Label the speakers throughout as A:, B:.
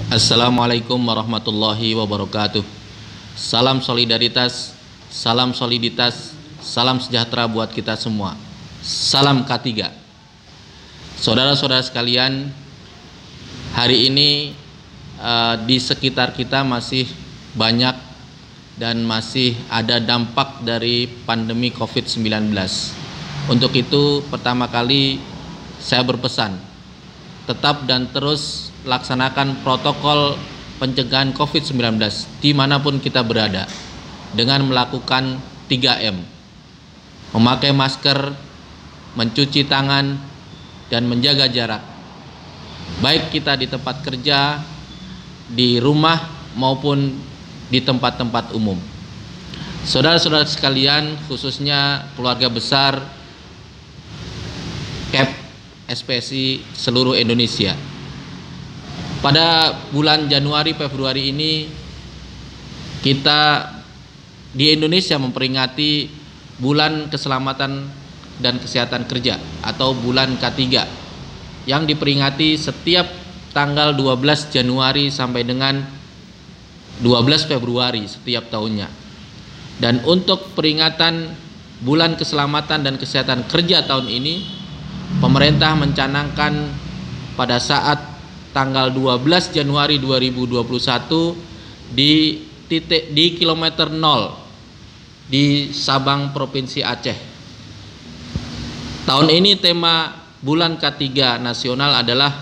A: Assalamualaikum warahmatullahi wabarakatuh. Salam solidaritas, salam soliditas, salam sejahtera buat kita semua. Salam K3. Saudara-saudara sekalian, hari ini di sekitar kita masih banyak dan masih ada dampak dari pandemi COVID-19. Untuk itu, pertama kali saya berpesan, tetap dan terus laksanakan protokol pencegahan COVID-19 dimanapun kita berada dengan melakukan 3M: memakai masker, mencuci tangan, dan menjaga jarak, baik kita di tempat kerja, di rumah, maupun di tempat-tempat umum. Saudara-saudara sekalian, khususnya keluarga besar KEP SPSI seluruh Indonesia, pada bulan Januari Februari ini kita di Indonesia memperingati bulan keselamatan dan kesehatan kerja atau bulan K3 yang diperingati setiap tanggal 12 Januari sampai dengan 12 Februari setiap tahunnya. Dan untuk peringatan bulan keselamatan dan kesehatan kerja tahun ini, pemerintah mencanangkan pada saat tanggal 12 Januari 2021 di kilometer 0 di Sabang, Provinsi Aceh. Tahun ini tema bulan K3 nasional adalah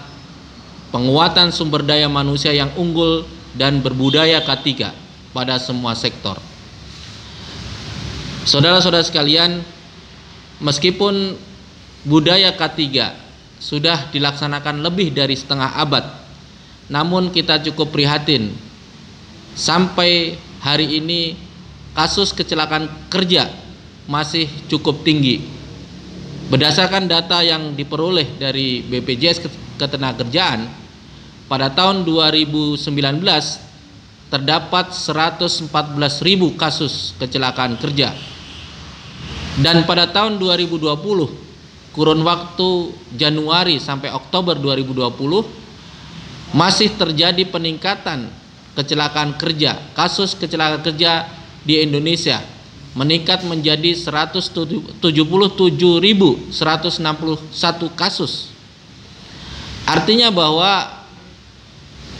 A: penguatan sumber daya manusia yang unggul dan berbudaya K3 pada semua sektor. Saudara-saudara sekalian, meskipun budaya K3 sudah dilaksanakan lebih dari setengah abad, namun kita cukup prihatin sampai hari ini kasus kecelakaan kerja masih cukup tinggi. Berdasarkan data yang diperoleh dari BPJS Ketenagakerjaan, pada tahun 2019 terdapat 114.000 kasus kecelakaan kerja, dan pada tahun 2020 kurun waktu Januari sampai Oktober 2020 masih terjadi peningkatan kecelakaan kerja. Kasus kecelakaan kerja di Indonesia meningkat menjadi 177.161 kasus. Artinya bahwa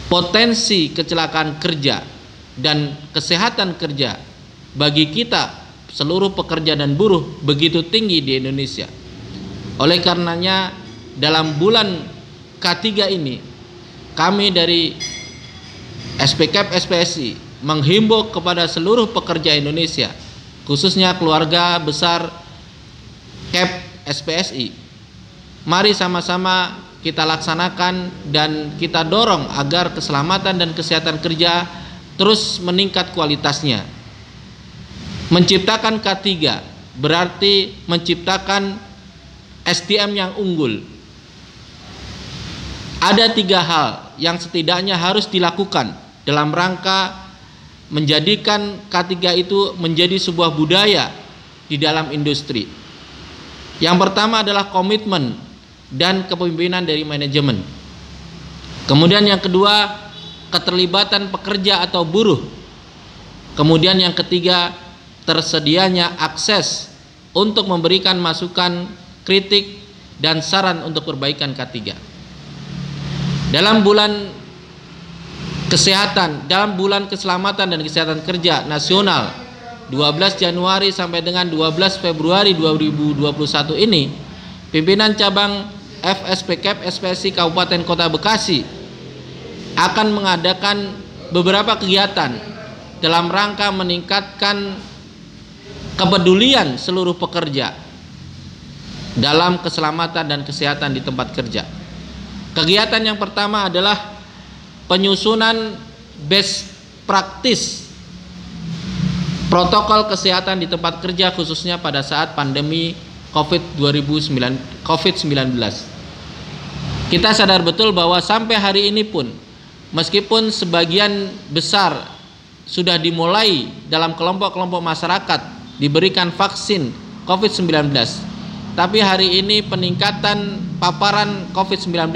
A: potensi kecelakaan kerja dan kesehatan kerja bagi kita seluruh pekerja dan buruh begitu tinggi di Indonesia. Oleh karenanya, dalam bulan K3 ini kami dari SPKEP SPSI menghimbau kepada seluruh pekerja Indonesia, khususnya keluarga besar KEP SPSI, mari sama-sama kita laksanakan dan kita dorong agar keselamatan dan kesehatan kerja terus meningkat kualitasnya. Menciptakan K3 berarti menciptakan SDM yang unggul. Ada 3 hal yang setidaknya harus dilakukan dalam rangka menjadikan K3 itu menjadi sebuah budaya di dalam industri. Yang pertama adalah komitmen dan kepemimpinan dari manajemen. Kemudian yang kedua, keterlibatan pekerja atau buruh. Kemudian yang ketiga, tersedianya akses untuk memberikan masukan, kritik, dan saran untuk perbaikan K3. Dalam bulan kesehatan, dalam bulan keselamatan dan kesehatan kerja nasional 12 Januari sampai dengan 12 Februari 2021 ini, pimpinan cabang FSPKEP SPSI Kabupaten Kota Bekasi akan mengadakan beberapa kegiatan dalam rangka meningkatkan kepedulian seluruh pekerja dalam keselamatan dan kesehatan di tempat kerja. Kegiatan yang pertama adalah penyusunan best practice protokol kesehatan di tempat kerja, khususnya pada saat pandemi COVID-19. Kita sadar betul bahwa sampai hari ini pun, meskipun sebagian besar sudah dimulai dalam kelompok-kelompok masyarakat diberikan vaksin COVID-19, tapi hari ini peningkatan paparan COVID-19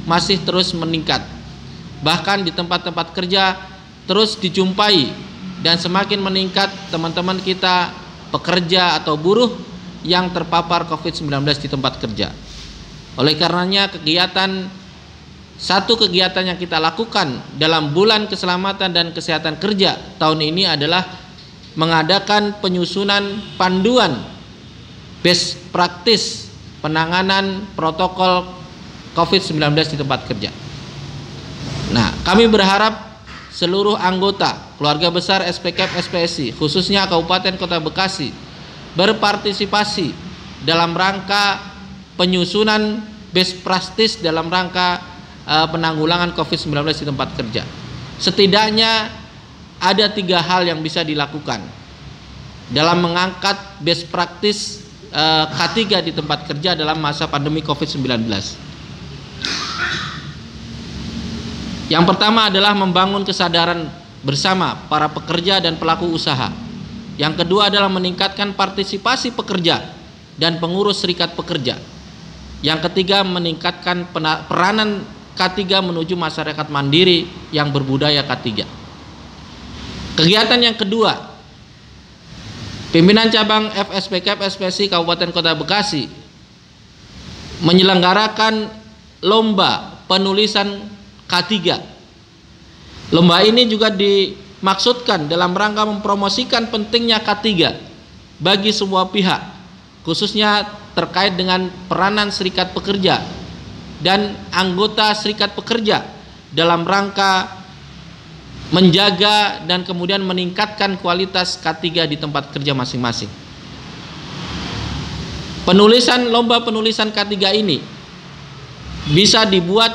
A: masih terus meningkat. bahkan di tempat-tempat kerja terus dijumpai dan semakin meningkat teman-teman kita pekerja atau buruh yang terpapar COVID-19 di tempat kerja. Oleh karenanya satu kegiatan yang kita lakukan dalam bulan keselamatan dan kesehatan kerja tahun ini adalah mengadakan penyusunan panduan best practice penanganan protokol COVID-19 di tempat kerja. Nah, kami berharap seluruh anggota keluarga besar SPKP SPSI khususnya Kabupaten Kota Bekasi berpartisipasi dalam rangka penyusunan best practice dalam rangka penanggulangan COVID-19 di tempat kerja. Setidaknya ada 3 hal yang bisa dilakukan dalam mengangkat best practice K3 di tempat kerja dalam masa pandemi COVID-19. Yang pertama adalah membangun kesadaran bersama para pekerja dan pelaku usaha. Yang kedua adalah meningkatkan partisipasi pekerja dan pengurus serikat pekerja. Yang ketiga meningkatkan peranan K3 menuju masyarakat mandiri yang berbudaya K3. Kegiatan yang kedua, pimpinan cabang FSPKP SPSI Kabupaten Kota Bekasi menyelenggarakan lomba penulisan K3. Lomba ini juga dimaksudkan dalam rangka mempromosikan pentingnya K3 bagi semua pihak, khususnya terkait dengan peranan serikat pekerja dan anggota serikat pekerja dalam rangka menjaga dan kemudian meningkatkan kualitas K3 di tempat kerja masing-masing. Lomba penulisan K3 ini bisa dibuat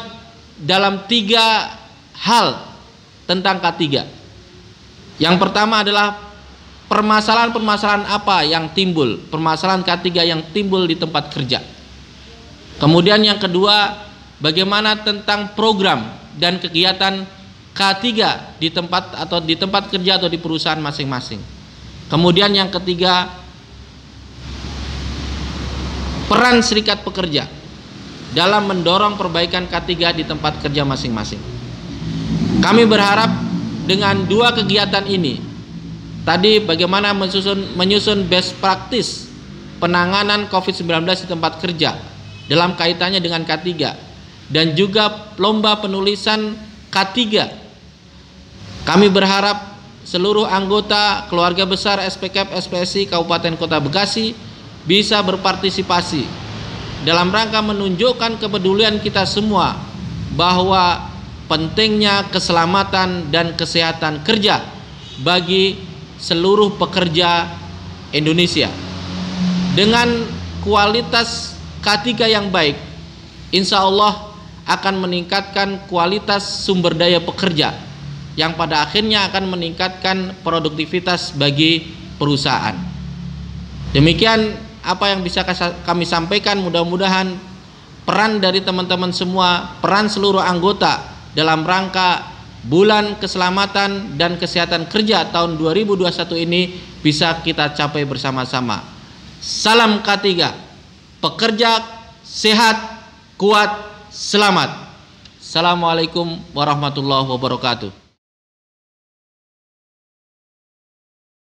A: dalam 3 hal tentang K3. Yang pertama adalah permasalahan-permasalahan apa yang timbul, permasalahan K3 yang timbul di tempat kerja. Kemudian yang kedua, bagaimana tentang program dan kegiatan K3 di tempat kerja atau di perusahaan masing-masing. Kemudian yang ketiga, peran serikat pekerja dalam mendorong perbaikan K3 di tempat kerja masing-masing. Kami berharap dengan 2 kegiatan ini, tadi bagaimana menyusun best practice penanganan COVID-19 di tempat kerja dalam kaitannya dengan K3 dan juga lomba penulisan K3. Kami berharap seluruh anggota keluarga besar SPKP SPSI Kabupaten Kota Bekasi bisa berpartisipasi dalam rangka menunjukkan kepedulian kita semua bahwa pentingnya keselamatan dan kesehatan kerja bagi seluruh pekerja Indonesia. Dengan kualitas K3 yang baik, insya Allah akan meningkatkan kualitas sumber daya pekerja yang pada akhirnya akan meningkatkan produktivitas bagi perusahaan. Demikian apa yang bisa kami sampaikan. Mudah-mudahan peran dari teman-teman semua, peran seluruh anggota dalam rangka bulan keselamatan dan kesehatan kerja tahun 2021 ini bisa kita capai bersama-sama. Salam K3, pekerja sehat, kuat, selamat. Assalamualaikum warahmatullahi wabarakatuh.